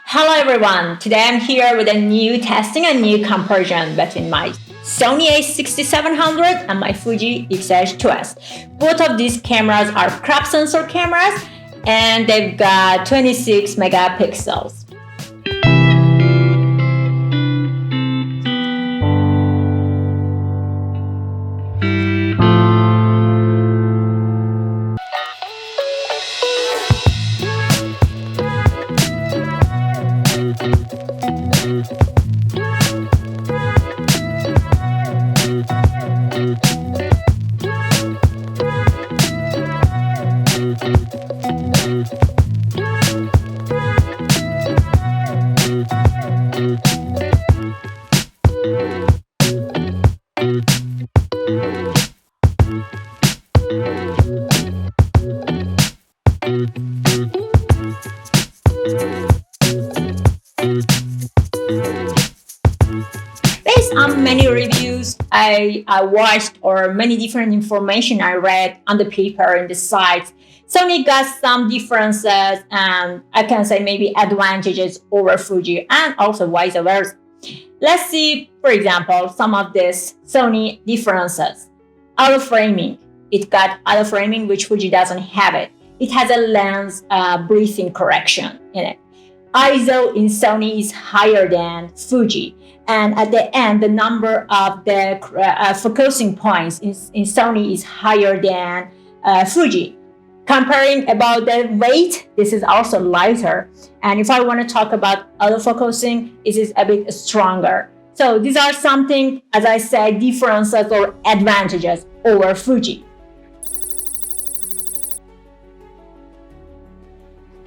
Hello everyone, today I'm here with a new testing and new comparison between my Sony a6700 and my Fuji XH2S. Both of these cameras are crop sensor cameras and they've got 26 megapixels. Based on many reviews I watched or many different information I read on the paper and the sites, Sony got some differences and I can say maybe advantages over Fuji and also vice versa. Let's see, for example, some of these Sony differences. Auto framing. It got auto framing which Fuji doesn't have it. It has a lens breathing correction in it. ISO in Sony is higher than Fuji. And at the end, the number of the focusing points in Sony is higher than Fuji. Comparing about the weight, this is also lighter. And if I want to talk about autofocusing, it is a bit stronger. So these are something, as I said, differences or advantages over Fuji.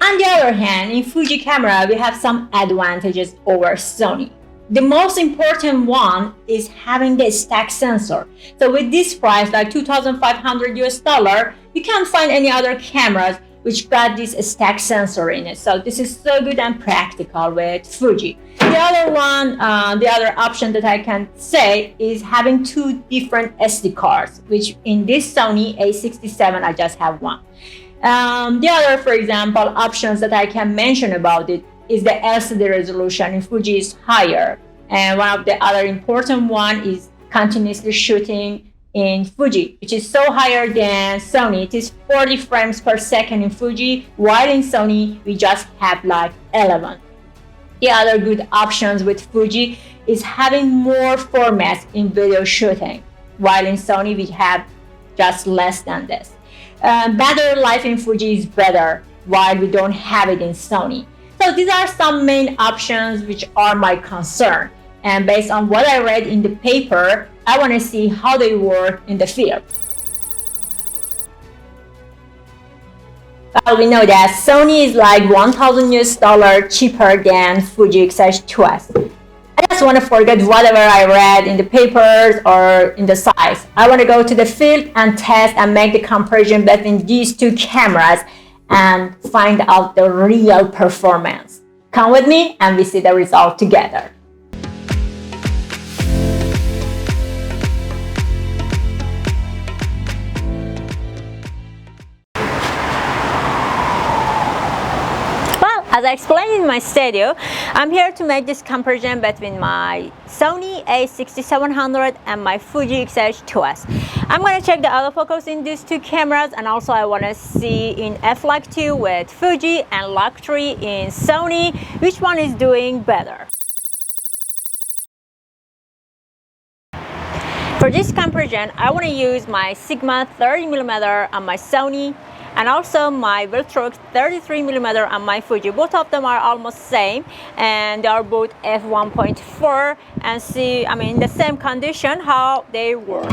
On the other hand, in Fuji camera, we have some advantages over Sony. The most important one is having the stack sensor. So with this price, like $2,500 US, you can't find any other cameras which got this stack sensor in it. So this is so good and practical with Fuji. The other one, the other option that I can say is having two different SD cards, which in this Sony a67, I just have one. The other, for example, options that I can mention about it is the LCD resolution in Fuji is higher. And one of the other important one is continuously shooting in Fuji, which is so higher than Sony. It is 40 frames per second in Fuji, while in Sony, we just have like 11. The other good options with Fuji is having more formats in video shooting, while in Sony, we have just less than this. Battery life in Fuji is better, while we don't have it in Sony. So these are some main options which are my concern. And based on what I read in the paper, I want to see how they work in the field. Well, we know that Sony is like $1,000 US cheaper than Fuji XH2S. I just want to forget whatever I read in the papers or in the sites. I want to go to the field and test and make the comparison between these two cameras and find out the real performance. Come with me and we see the result together. As I explained in my studio, I'm here to make this comparison between my Sony a6700 and my Fuji XH2S. I'm going to check the autofocus in these two cameras, and also I want to see in f/2 with Fuji and Lock 3 in Sony, which one is doing better. For this comparison, I want to use my Sigma 30mm on my Sony and also my Viltrox 33mm on my Fuji. Both of them are almost same and they are both f1.4 and see, in the same condition how they work.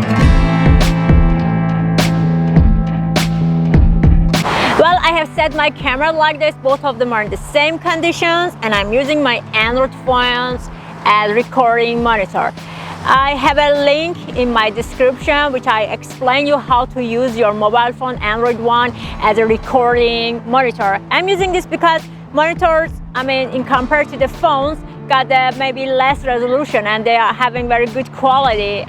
Well, I have set my camera like this. Both of them are in the same conditions and I'm using my Android phones as recording monitor. I have a link in my description which I explain you how to use your mobile phone Android one as a recording monitor. I'm using this because monitors, in compared to the phones, got maybe less resolution and they are having very good quality.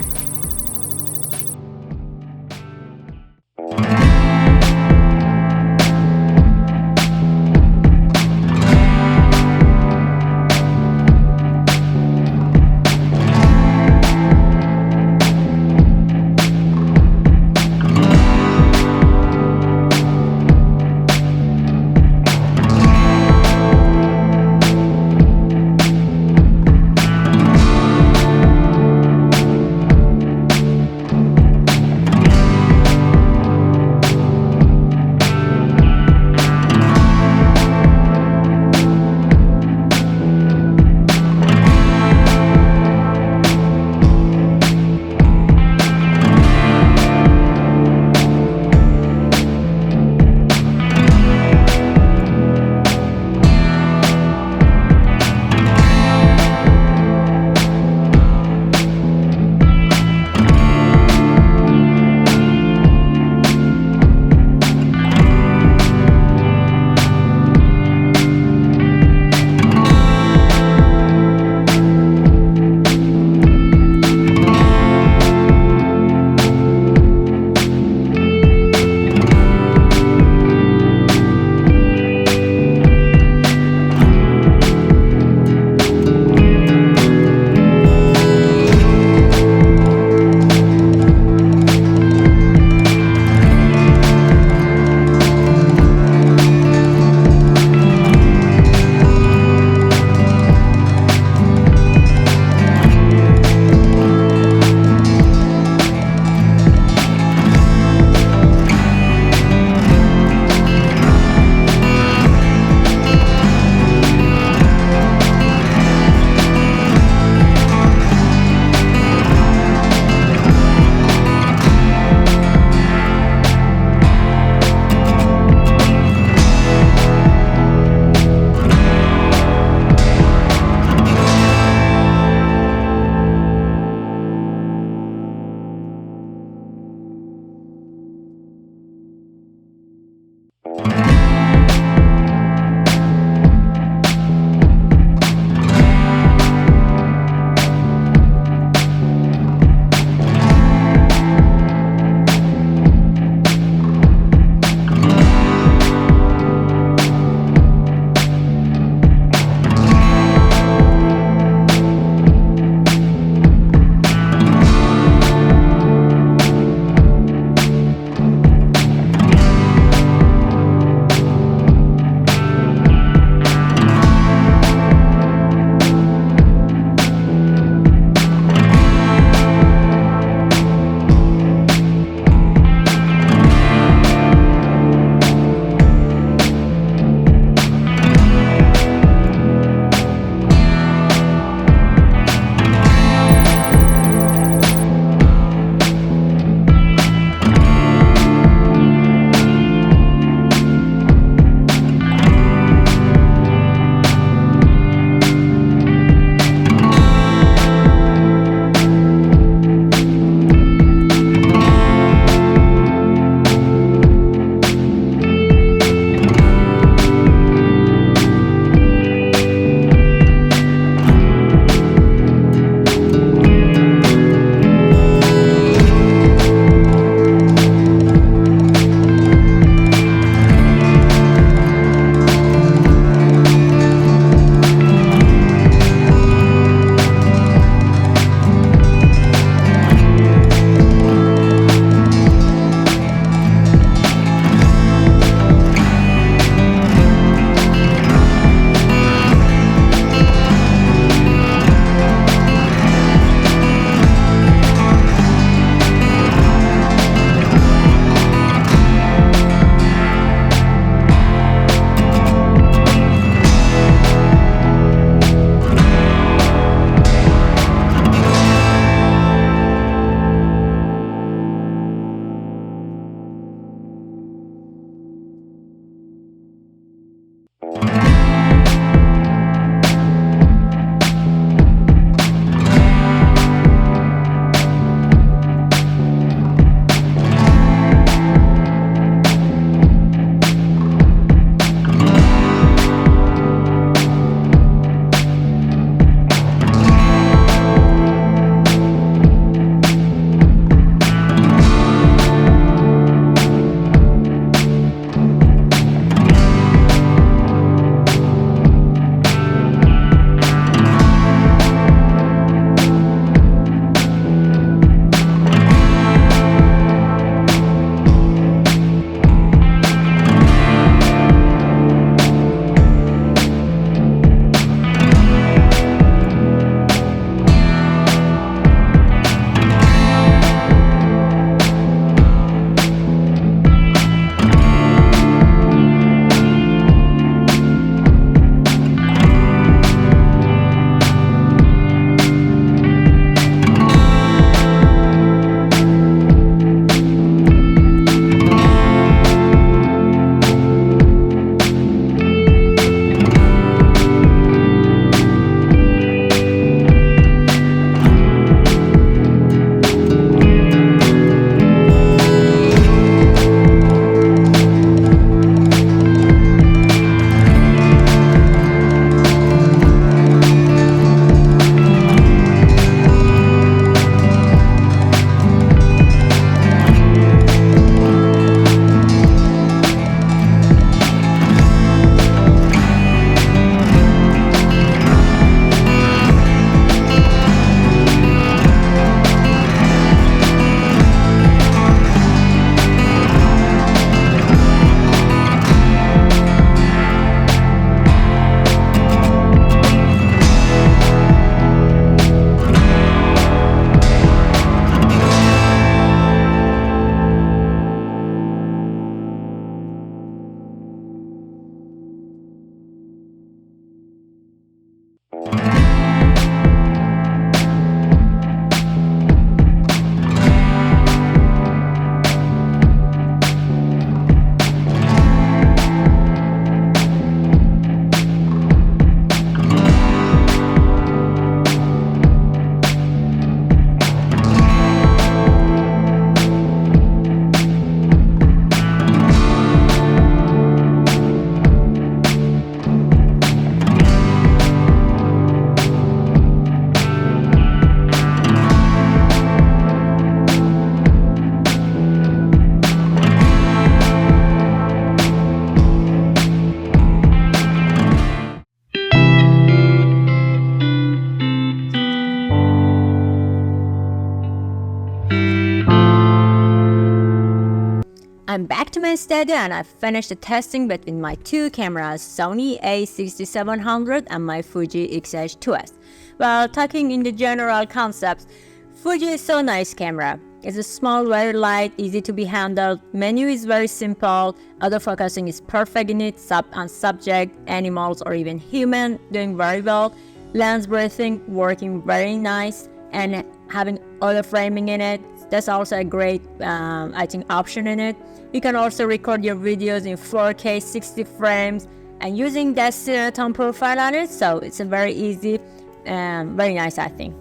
been steady and I finished the testing between my two cameras, Sony a6700 and my Fuji XH2S. Well, talking in the general concepts, Fuji is so nice camera. It's a small, very light, easy to be handled. Menu is very simple. Autofocusing is perfect in it. Subject, animals, or even human doing very well. Lens breathing working very nice, and having auto framing in it. That's also a great, I think, option in it. You can also record your videos in 4K 60 frames and using that cinetone profile on it. So it's a very easy and very nice, I think.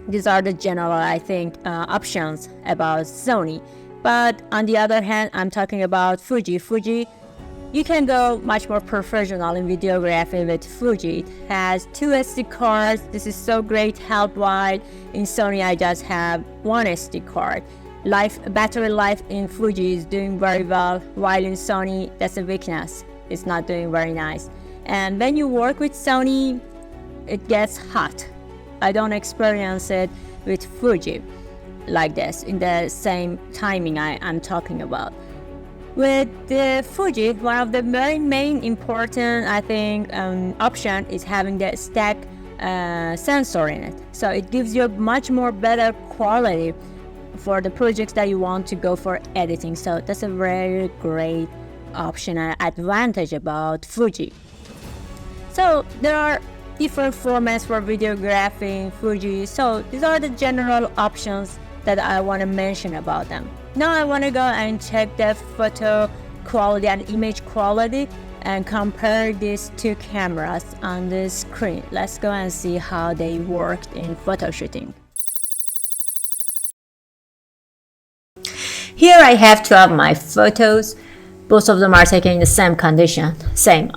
These are the general, I think, options about Sony. But on the other hand, I'm talking about Fuji. Fuji, you can go much more professional in videography with Fuji. It has two SD cards. This is so great health-wise. In Sony, I just have one SD card. Battery life in Fuji is doing very well, while in Sony, that's a weakness. It's not doing very nice. And when you work with Sony, it gets hot. I don't experience it with Fuji like this in the same timing I'm talking about. With the Fuji, one of the very main important, I think, option is having the stack sensor in it. So it gives you much more better quality for the projects that you want to go for editing. So that's a very great option and advantage about Fuji. So there are different formats for videography in Fuji. So these are the general options that I want to mention about them. Now I want to go and check the photo quality and image quality and compare these two cameras on the screen. Let's go and see how they worked in photo shooting. Here I have two of my photos. Both of them are taken in the same condition, same.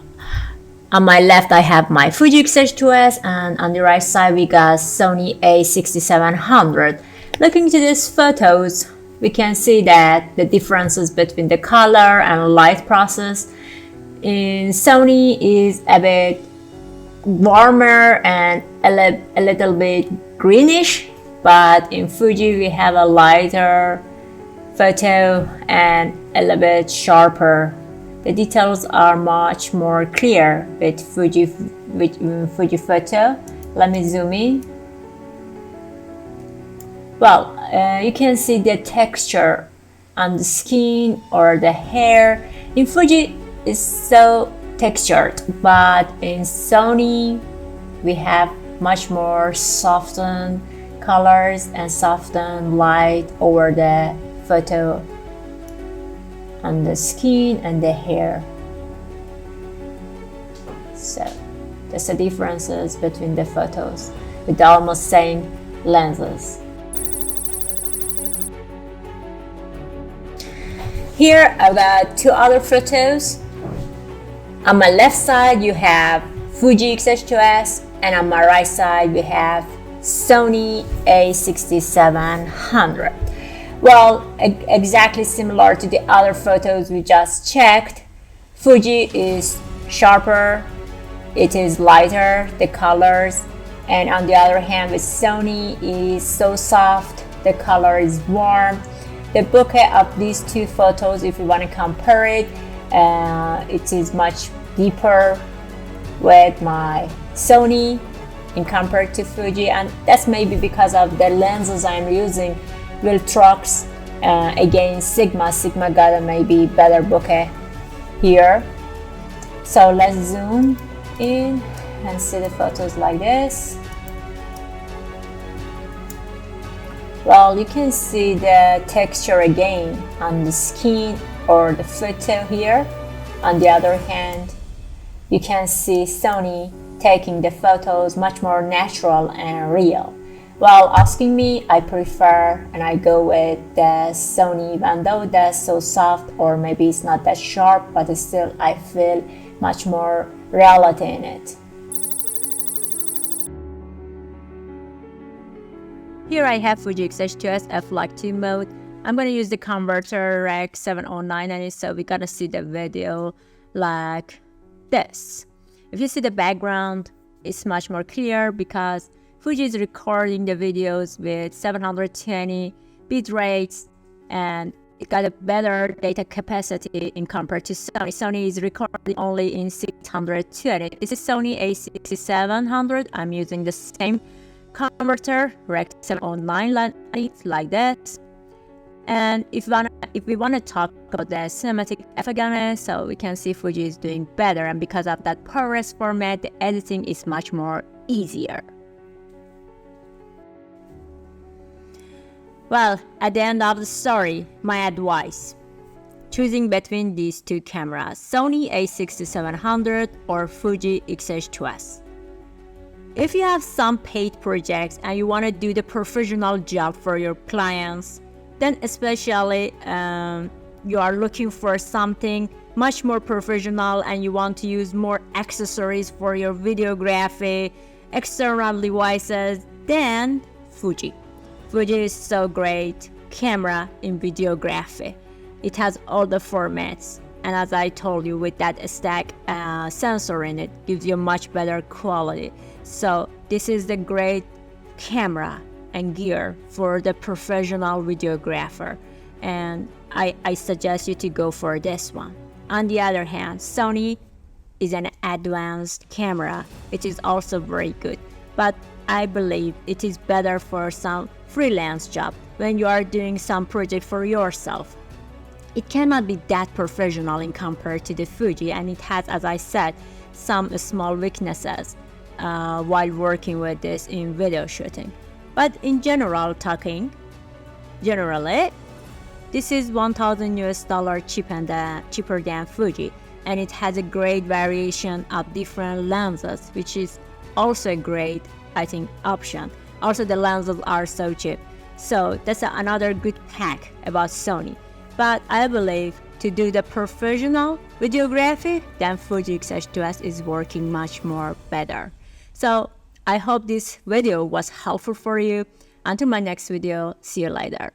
On my left, I have my Fuji XH2S, and on the right side, we got Sony a6700. Looking to these photos, we can see that the differences between the color and light process in Sony is a bit warmer and a little bit greenish, but in Fuji, we have a lighter photo and a little bit sharper. The details are much more clear with Fuji photo. Let me zoom in. Well, you can see the texture on the skin or the hair. In Fuji, it's so textured, but in Sony, we have much more softened colors and softened light over the photo on the skin and the hair. So that's the differences between the photos with the almost same lenses. Here I've got two other photos. On my left side you have Fuji XH2S, and on my right side we have Sony a6700. Well, exactly similar to the other photos we just checked. Fuji is sharper, it is lighter, the colors, and on the other hand with Sony is so soft, the color is warm. The bokeh of these two photos, if you want to compare it, it is much deeper with my Sony in compared to Fuji, and that's maybe because of the lenses I'm using. Viltrox against Sigma. Sigma got a maybe better bokeh here. So let's zoom in and see the photos like this. Well, you can see the texture again on the skin or the photo here. On the other hand, you can see Sony taking the photos much more natural and real. Well, asking me, I prefer and I go with the Sony, even though that's so soft or maybe it's not that sharp, but still I feel much more reality in it. Here I have Fuji XH2S f/2 mode. I'm going to use the converter Rec 709 on it, so we gotta see the video like this. If you see the background, it's much more clear because Fuji is recording the videos with 720 bit rates, and it got a better data capacity in compared to Sony. Sony is recording only in 620. This is Sony a6700. I'm using the same converter, Rec 709 like that. And if we want to talk about the cinematic effectiveness, so we can see Fuji is doing better, and because of that ProRes format, the editing is much more easier. Well, at the end of the story, my advice: choosing between these two cameras, Sony a6700 or Fuji XH2S. If you have some paid projects and you want to do the professional job for your clients, then especially you are looking for something much more professional and you want to use more accessories for your videography, external devices, then Fuji. Fuji is so great camera in videography. It has all the formats, and as I told you, with that stack sensor in it, gives you much better quality. So this is the great camera and gear for the professional videographer, and I suggest you to go for this one. On the other hand, Sony is an advanced camera. It is also very good, but I believe it is better for some freelance job when you are doing some project for yourself. It cannot be that professional in compared to the Fuji, and it has, as I said, some small weaknesses while working with this in video shooting. But in generally, this is $1,000 cheaper than Fuji, and it has a great variation of different lenses, which is also a great, I think, option. Also, the lenses are so cheap, so that's another good pack about Sony. But I believe to do the professional videography, then Fuji XH2S is working much more better. So I hope this video was helpful for you. Until my next video, see you later.